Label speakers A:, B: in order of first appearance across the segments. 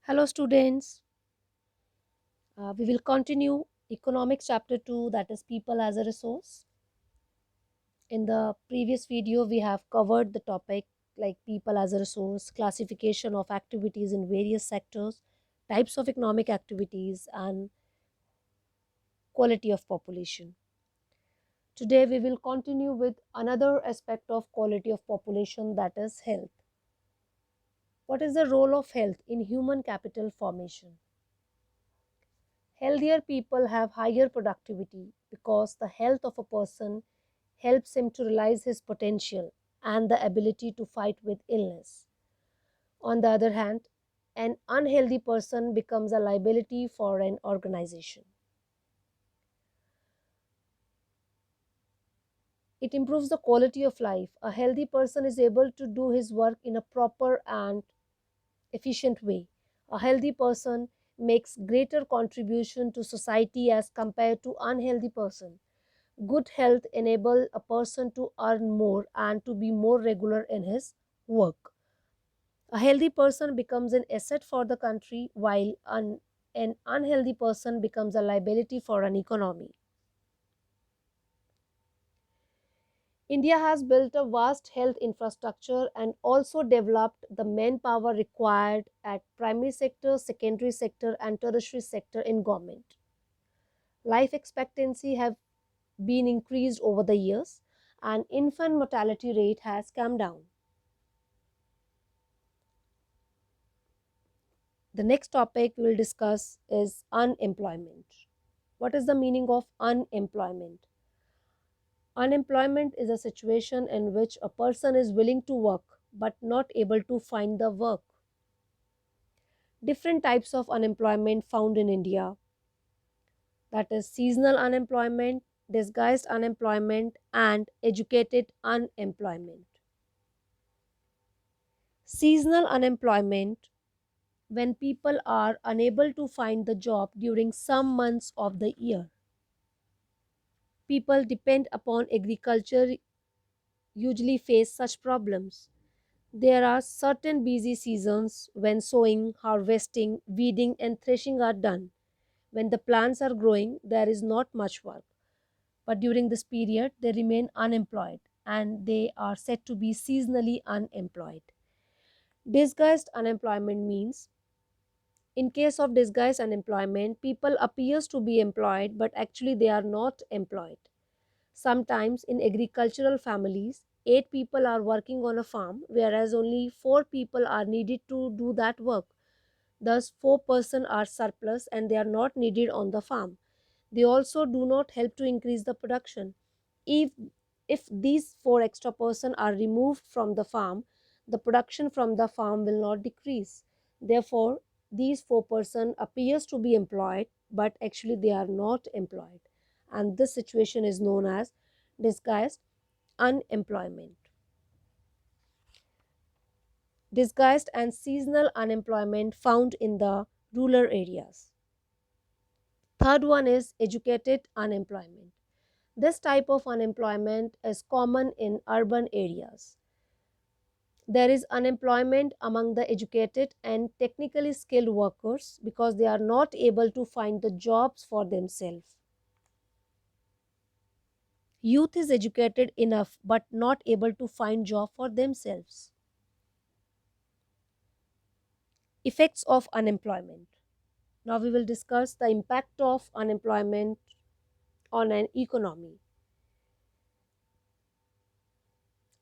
A: Hello, students. We will continue Economics Chapter 2, that is People as a Resource. In the previous video, we have covered the topic like people as a resource, classification of activities in various sectors, types of economic activities, and quality of population. Today, we will continue with another aspect of quality of population, that is health. What is the role of health in human capital formation? Healthier people have higher productivity because the health of a person helps him to realize his potential and the ability to fight with illness. On the other hand, an unhealthy person becomes a liability for an organization. It improves the quality of life. A healthy person is able to do his work in a proper and efficient way. A healthy person makes greater contribution to society as compared to unhealthy person. Good health enables a person to earn more and to be more regular in his work. A healthy person becomes an asset for the country while an unhealthy person becomes a liability for an economy. India has built a vast health infrastructure and also developed the manpower required at primary sector, secondary sector and tertiary sector in government. Life expectancy have been increased over the years and infant mortality rate has come down. The next topic we will discuss is unemployment. What is the meaning of unemployment? Unemployment is a situation in which a person is willing to work but not able to find the work. Different types of unemployment found in India, that is seasonal unemployment, disguised unemployment and educated unemployment. Seasonal unemployment, when people are unable to find the job during some months of the year. People depend upon agriculture usually face such problems. There are certain busy seasons when sowing, harvesting, weeding, and threshing are done. When the plants are growing, there is not much work. But during this period, they remain unemployed and they are said to be seasonally unemployed. Disguised unemployment means in case of disguised unemployment, people appears to be employed but actually they are not employed. Sometimes in agricultural families, 8 people are working on a farm whereas only 4 people are needed to do that work. Thus 4 persons are surplus and they are not needed on the farm. They also do not help to increase the production. If these 4 extra persons are removed from the farm, the production from the farm will not decrease. Therefore, these 4 persons appears to be employed but actually they are not employed, and this situation is known as disguised unemployment. Disguised and seasonal unemployment found in the rural areas. Third one is educated unemployment. This type of unemployment is common in urban areas. There is unemployment among the educated and technically skilled workers because they are not able to find the jobs for themselves. Youth is educated enough but not able to find job for themselves. Effects of unemployment. Now we will discuss the impact of unemployment on an economy.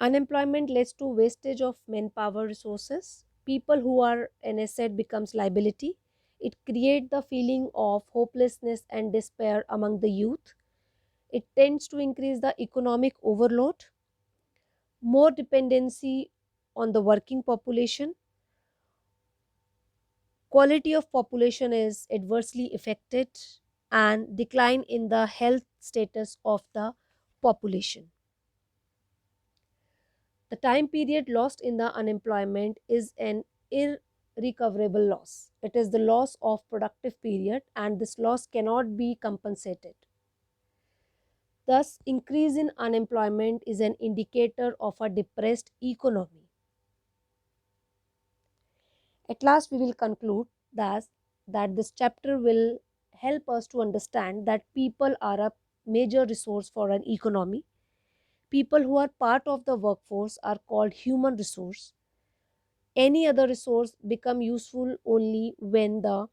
A: Unemployment leads to wastage of manpower resources. People who are an asset becomes liability. It creates the feeling of hopelessness and despair among the youth. It tends to increase the economic overload, more dependency on the working population. Quality of population is adversely affected and decline in the health status of the population. The time period lost in the unemployment is an irrecoverable loss. It is the loss of productive period and this loss cannot be compensated. Thus, increase in unemployment is an indicator of a depressed economy. At last, we will conclude Thus, that this chapter will help us to understand that people are a major resource for an economy. People who are part of the workforce are called human resource. Any other resource become useful only when the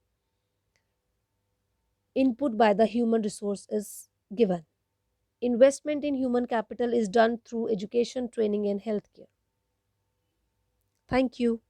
A: input by the human resource is given. Investment in human capital is done through education, training, and healthcare. Thank you.